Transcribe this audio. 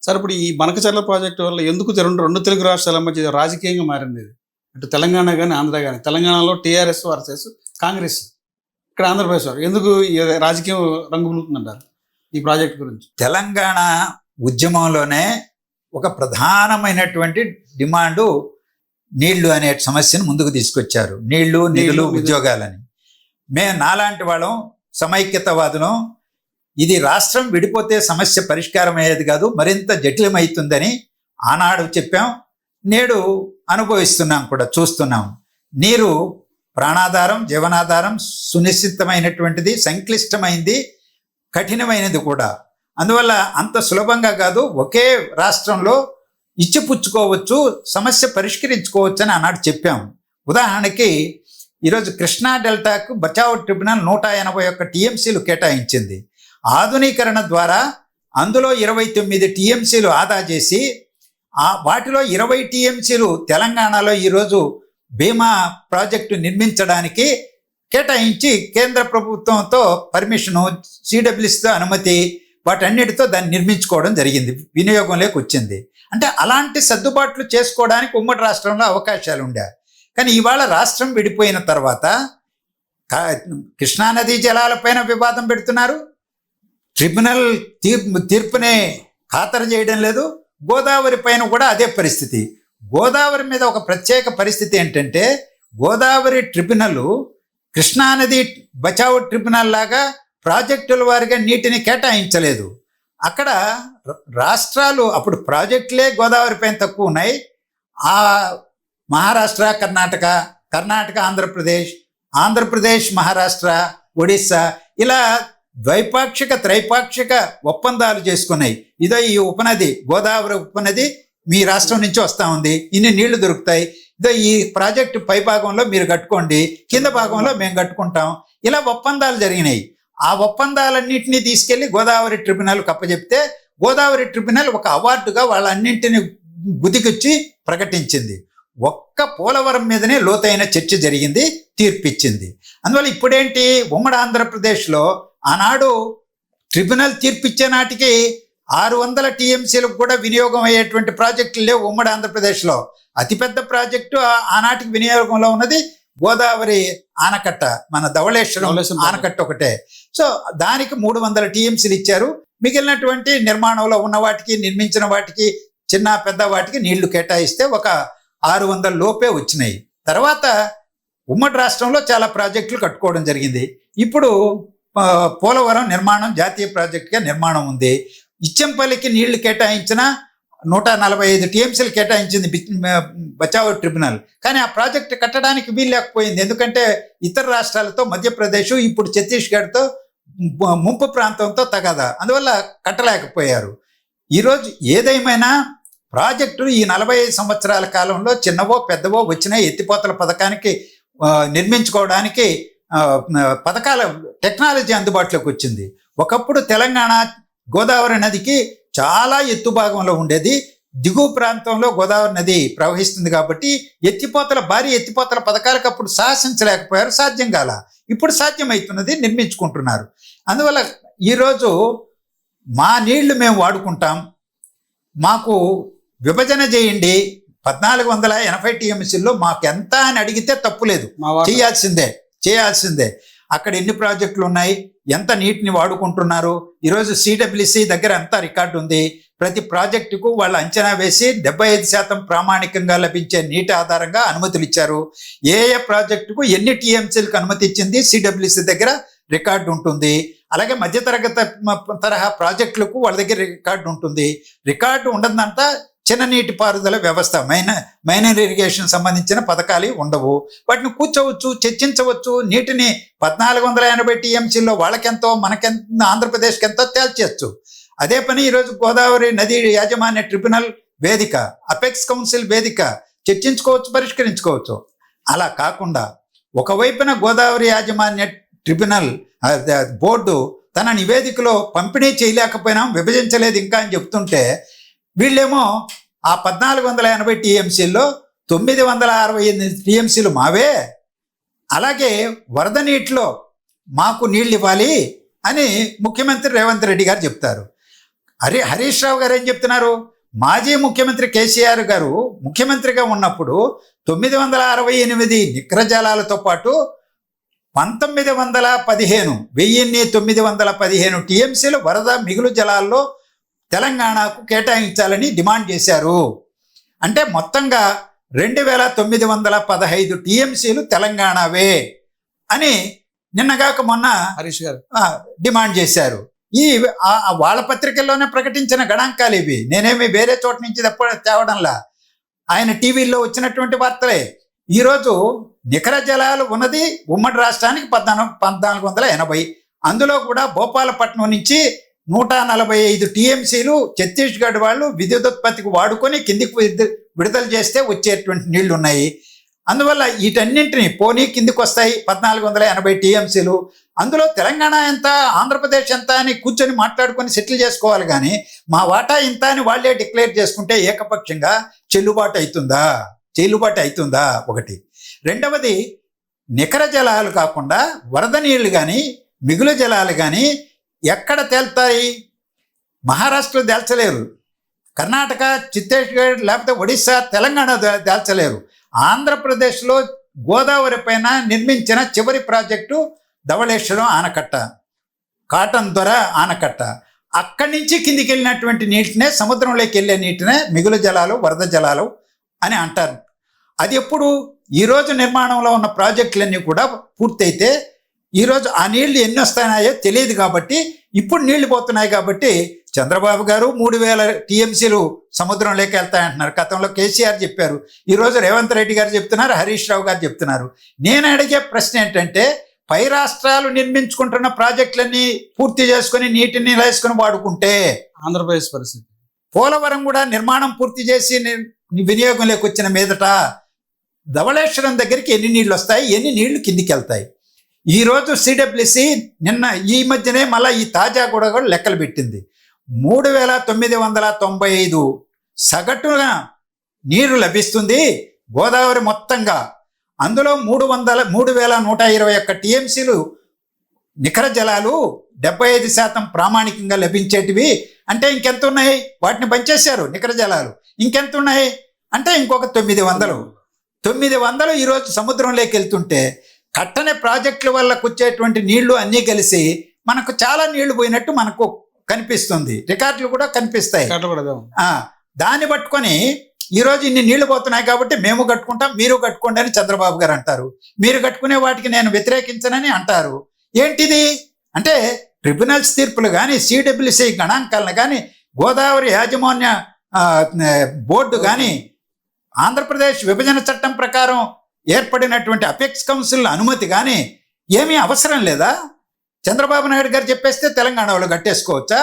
Sir ఇప్పుడు ఈ Banakacherla project వల్ల ఎందుకు రెండు తెలుగు రాష్ట్రాల మధ్య రాజకీయంగా మారింది ఇది? అటు తెలంగాణ కానీ ఆంధ్ర కానీ. తెలంగాణలో టీఆర్ఎస్ వర్సెస్ కాంగ్రెస్, ఇక్కడ ఆంధ్రప్రదేశ్ వారు. ఎందుకు ఈ రాజకీయం రంగులుతుందంటారు ఈ ప్రాజెక్ట్ గురించి? తెలంగాణ ఉద్యమంలోనే ఒక ప్రధానమైనటువంటి డిమాండు నీళ్లు అనే సమస్యను ముందుకు తీసుకొచ్చారు. నీళ్లు, నిధులు, ఉద్యోగాలని. మేము నాలాంటి వాళ్ళం, సమైక్యతవాదులం, ఇది రాష్ట్రం విడిపోతే సమస్య పరిష్కారం అయ్యేది కాదు, మరింత జటిలమవుతుందని ఆనాడు చెప్పాం. నేడు అనుభవిస్తున్నాం కూడా, చూస్తున్నాం. నీరు ప్రాణాధారం, జీవనాధారం, సునిశ్చితమైనటువంటిది, సంక్లిష్టమైంది, కఠినమైనది కూడా. అందువల్ల అంత సులభంగా కాదు, ఒకే రాష్ట్రంలో ఇచ్చిపుచ్చుకోవచ్చు, సమస్య పరిష్కరించుకోవచ్చు అని ఆనాడు చెప్పాం. ఉదాహరణకి ఈరోజు కృష్ణా డెల్టాకు బచావ్ ట్రిబ్యునల్ 181 టీఎంసీలు కేటాయించింది. ఆధునీకరణ ద్వారా అందులో 29 టీఎంసీలు ఆదా చేసి వాటిలో 20 టీఎంసీలు తెలంగాణలో ఈరోజు భీమా ప్రాజెక్టు నిర్మించడానికి కేటాయించి కేంద్ర ప్రభుత్వంతో పర్మిషను, సిడబ్ల్యూసీతో అనుమతి, వాటన్నిటితో దాన్ని నిర్మించుకోవడం జరిగింది, వినియోగంలోకి వచ్చింది. అంటే అలాంటి సర్దుబాట్లు చేసుకోవడానికి ఉమ్మడి రాష్ట్రంలో అవకాశాలు ఉండే. కానీ ఇవాళ రాష్ట్రం విడిపోయిన తర్వాత కృష్ణానదీ జలాలపైన వివాదం పెడుతున్నారు, ట్రిబ్యునల్ తీర్పునే ఖాతరు చేయడం లేదు. గోదావరి పైన కూడా అదే పరిస్థితి. గోదావరి మీద ఒక ప్రత్యేక పరిస్థితి ఏంటంటే, గోదావరి ట్రిబ్యునల్ కృష్ణానది బచావ్ ట్రిబ్యునల్ లాగా ప్రాజెక్టుల వారిగా నీటిని కేటాయించలేదు. అక్కడ రాష్ట్రాలు, అప్పుడు ప్రాజెక్టులే గోదావరి పైన తక్కువ ఉన్నాయి. ఆ మహారాష్ట్ర, కర్ణాటక, ఆంధ్రప్రదేశ్, మహారాష్ట్ర, ఒడిస్సా, ఇలా ద్వైపాక్షిక, త్రైపాక్షిక ఒప్పందాలు చేసుకున్నాయి. ఇదో ఈ ఉపనది, గోదావరి ఉపనది మీ రాష్ట్రం నుంచి వస్తూ ఉంది, ఇన్ని నీళ్లు దొరుకుతాయి, ఇదో ఈ ప్రాజెక్టు పై భాగంలో మీరు కట్టుకోండి, కింద భాగంలో మేము కట్టుకుంటాం, ఇలా ఒప్పందాలు జరిగినాయి. ఆ ఒప్పందాలన్నింటినీ తీసుకెళ్లి గోదావరి ట్రిబ్యునల్ అప్పచెప్తే, గోదావరి ట్రిబ్యునల్ ఒక అవార్డుగా వాళ్ళన్నింటినీ గుదికొచ్చి ప్రకటించింది. ఒక్క పోలవరం మీదనే లోతైన చర్చ జరిగింది, తీర్పిచ్చింది. అందువల్ల ఇప్పుడేంటి, ఉమ్మడి ఆంధ్రప్రదేశ్లో ఆనాడు ట్రిబ్యునల్ తీర్పిచ్చే నాటికి 600 టీఎంసీలకు కూడా వినియోగం అయ్యేటువంటి ప్రాజెక్టులు లేవు ఉమ్మడి ఆంధ్రప్రదేశ్లో. అతిపెద్ద ప్రాజెక్టు ఆనాటికి వినియోగంలో ఉన్నది గోదావరి ఆనకట్ట, మన ధవళేశ్వరం ఆనకట్ట ఒకటే. సో దానికి 300 టీఎంసీలు ఇచ్చారు. మిగిలినటువంటి నిర్మాణంలో ఉన్న వాటికి, నిర్మించిన వాటికి, చిన్న పెద్ద వాటికి నీళ్లు కేటాయిస్తే ఒక 600 లోపే వచ్చినాయి. తర్వాత ఉమ్మడి రాష్ట్రంలో చాలా ప్రాజెక్టులు కట్టుకోవడం జరిగింది. ఇప్పుడు పోలవరం నిర్మాణం జాతీయ ప్రాజెక్టుగా నిర్మాణం ఉంది. ఇచ్చంపల్లికి నీళ్లు కేటాయించిన 145 టీఎంసీలు కేటాయించింది బచావ్ ట్రిబ్యునల్. కానీ ఆ ప్రాజెక్టు కట్టడానికి వీలు లేకపోయింది. ఎందుకంటే ఇతర రాష్ట్రాలతో, మధ్యప్రదేశ్, ఇప్పుడు ఛత్తీస్గఢ్తో, ముంపు ప్రాంతంతో తగాదా, అందువల్ల కట్టలేకపోయారు. ఈరోజు ఏదేమైనా ప్రాజెక్టులు ఈ 45 సంవత్సరాల కాలంలో చిన్నవో పెద్దవో వచ్చిన ఎత్తిపోతల పథకానికి నిర్మించుకోవడానికి పథకాల టెక్నాలజీ అందుబాటులోకి వచ్చింది. ఒకప్పుడు తెలంగాణ గోదావరి నదికి చాలా ఎత్తు భాగంలో ఉండేది, దిగువ ప్రాంతంలో గోదావరి నది ప్రవహిస్తుంది కాబట్టి భారీ ఎత్తిపోతల పథకాలకు అప్పుడు సాహసించలేకపోయారు, సాధ్యం కాల. ఇప్పుడు సాధ్యమవుతున్నది, నిర్మించుకుంటున్నారు. అందువల్ల ఈరోజు మా నీళ్లు మేము వాడుకుంటాం, మాకు విభజన చేయండి, 1480 టీఎంసీల్లో మాకు ఎంత అని అడిగితే తప్పులేదు, చేయాల్సిందే. అక్కడ ఎన్ని ప్రాజెక్టులు ఉన్నాయి, ఎంత నీటిని వాడుకుంటున్నారు. ఈరోజు సిడబ్ల్యూసీ దగ్గర అంతా రికార్డు ఉంది. ప్రతి ప్రాజెక్టుకు వాళ్ళు అంచనా వేసి 75% ప్రామాణికంగా లభించే నీటి ఆధారంగా అనుమతులు ఇచ్చారు. ఏ ప్రాజెక్టుకు ఎన్ని టీఎంసీలకు అనుమతి ఇచ్చింది సిడబ్ల్యూసీ దగ్గర రికార్డు ఉంటుంది. అలాగే మధ్యతరగతి తరహా ప్రాజెక్టులకు వాళ్ళ దగ్గర రికార్డు ఉంటుంది. రికార్డు ఉండదంతా చిన్న నీటి పారుదల వ్యవస్థ, మైనర్ ఇరిగేషన్ సంబంధించిన పథకాలు ఉండవు. వాటిని కూర్చోవచ్చు, చర్చించవచ్చు. నీటిని 1480 టీఎంసీల్లో వాళ్ళకెంతో, మనకెంత, ఆంధ్రప్రదేశ్కి ఎంతో తేల్చేయచ్చు. అదే పని ఈరోజు గోదావరి నదీ యాజమాన్య ట్రిబ్యునల్ వేదిక, అపెక్స్ కౌన్సిల్ వేదిక, చర్చించుకోవచ్చు, పరిష్కరించుకోవచ్చు. అలా కాకుండా ఒకవైపున గోదావరి యాజమాన్య ట్రిబ్యునల్ బోర్డు తన నివేదికలో పంపిణీ చేయలేకపోయినాం, విభజించలేదు ఇంకా అని చెప్తుంటే, వీళ్ళేమో ఆ 1480 టీఎంసీల్లో 968 టీఎంసీలు మావే, అలాగే వరద నీటిలో మాకు నీళ్ళు ఇవ్వాలి అని ముఖ్యమంత్రి రేవంత్ రెడ్డి గారు చెప్తారు. హరీష్ రావు గారు ఏం చెప్తున్నారు? మాజీ ముఖ్యమంత్రి కేసీఆర్ గారు ముఖ్యమంత్రిగా ఉన్నప్పుడు 968 నికర జలాలతో పాటు 1915 టీఎంసీలు వరద మిగులు జలాల్లో తెలంగాణకు కేటాయించాలని డిమాండ్ చేశారు. అంటే మొత్తంగా 2915 టీఎంసీలు తెలంగాణవే అని నిన్నగాక మొన్న హరీష్ గారు డిమాండ్ చేశారు. వాళ్ళ పత్రికల్లోనే ప్రకటించిన గణాంకాలు ఇవి. నేనేమి వేరే చోట నుంచి తేవడంలా, ఆయన టీవీల్లో వచ్చినటువంటి వార్తలే. ఈరోజు నికర జలాలు ఉన్నది ఉమ్మడి రాష్ట్రానికి 1480. అందులో కూడా భోపాలపట్నం నుంచి 145 టీఎంసీలు ఛత్తీస్గఢ్ వాళ్ళు విద్యుదుత్పత్తికి వాడుకొని కిందికి విడుదల చేస్తే వచ్చేటువంటి నీళ్లు ఉన్నాయి. అందువల్ల వీటన్నింటినీ పోనీ కిందికి వస్తాయి 1480 టీఎంసీలు. అందులో తెలంగాణ ఎంత, ఆంధ్రప్రదేశ్ ఎంత అని కూర్చొని మాట్లాడుకొని సెటిల్ చేసుకోవాలి. కానీ మా వాటా ఇంత అని వాళ్ళే డిక్లేర్ చేసుకుంటే ఏకపక్షంగా చెల్లుబాటు అవుతుందా? ఒకటి. రెండవది, నికర జలాలు కాకుండా వరద నీళ్లు కానీ మిగులు జలాలు కానీ ఎక్కడ తేల్తాయి? మహారాష్ట్రలో తేల్చలేరు, కర్ణాటక, ఛత్తీస్గఢ్, లేకపోతే ఒడిశా, తెలంగాణ తేల్చలేరు. ఆంధ్రప్రదేశ్లో గోదావరి పైన నిర్మించిన చివరి ప్రాజెక్టు ధవళేశ్వరం ఆనకట్ట, కాటన్ దొర ఆనకట్ట. అక్కడి నుంచి కిందికి వెళ్ళినటువంటి నీటినే, సముద్రంలోకి వెళ్ళే నీటినే మిగులు జలాలు, వరద జలాలు అని అంటారు. అది ఎప్పుడు? ఈరోజు నిర్మాణంలో ఉన్న ప్రాజెక్టులన్నీ కూడా పూర్తయితే ఈరోజు ఆ నీళ్లు ఎన్ని వస్తున్నాయో తెలియదు. కాబట్టి ఇప్పుడు నీళ్లు పోతున్నాయి. కాబట్టి చంద్రబాబు గారు 3000 టీఎంసీలు సముద్రంలోకి వెళ్తాయంటున్నారు. గతంలో కేసీఆర్ చెప్పారు, ఈరోజు రేవంత్ రెడ్డి గారు చెప్తున్నారు, హరీష్ రావు గారు చెప్తున్నారు. నేను అడిగే ప్రశ్న ఏంటంటే, పై రాష్ట్రాలు నిర్మించుకుంటున్న ప్రాజెక్టులన్నీ పూర్తి చేసుకుని నీటిని వేసుకుని వాడుకుంటే ఆంధ్రప్రదేశ్ పరిస్థితి, పోలవరం కూడా నిర్మాణం పూర్తి చేసి వినియోగంలోకి వచ్చిన మీదట ధవళేశ్వరం దగ్గరికి ఎన్ని నీళ్ళు వస్తాయి, ఎన్ని నీళ్లు కిందికి వెళ్తాయి? ఈరోజు సిడబ్ల్యూసి నిన్న ఈ మధ్యనే మళ్ళీ ఈ తాజా కూడా లెక్కలు పెట్టింది. 3995 సగటున నీరు లభిస్తుంది గోదావరి మొత్తంగా. అందులో 3121 టీఎంసీలు నికర జలాలు 75% ప్రామాణికంగా లభించేటివి. అంటే ఇంకెంత ఉన్నాయి? వాటిని పంచేశారు నికర జలాలు. ఇంకెంత ఉన్నాయి అంటే ఇంకొక 900 ఈరోజు సముద్రంలోకి వెళ్తుంటే, కట్టని ప్రాజెక్టుల వల్ల వచ్చేటువంటి నీళ్లు అన్నీ కలిసి మనకు చాలా నీళ్లు పోయినట్టు మనకు కనిపిస్తుంది. రికార్డులు కూడా కనిపిస్తాయి. దాన్ని పట్టుకొని ఈరోజు ఇన్ని నీళ్లు పోతున్నాయి కాబట్టి మేము కట్టుకుంటాం, మీరు కట్టుకోండి అని చంద్రబాబు గారు అంటారు. మీరు కట్టుకునే వాటికి నేను వ్యతిరేకించనని అంటారు. ఏంటిది అంటే, ట్రిబ్యునల్స్ తీర్పులు కానీ, సిడబ్ల్యూసి గణాంకాలను కానీ, గోదావరి యాజమాన్య బోర్డు కానీ, ఆంధ్రప్రదేశ్ విభజన చట్టం ప్రకారం ఏర్పడినటువంటి అపెక్స్ కౌన్సిల్ అనుమతి కానీ ఏమీ అవసరం లేదా? చంద్రబాబు నాయుడు గారు చెప్పేస్తే తెలంగాణ వాళ్ళు కట్టేసుకోవచ్చా?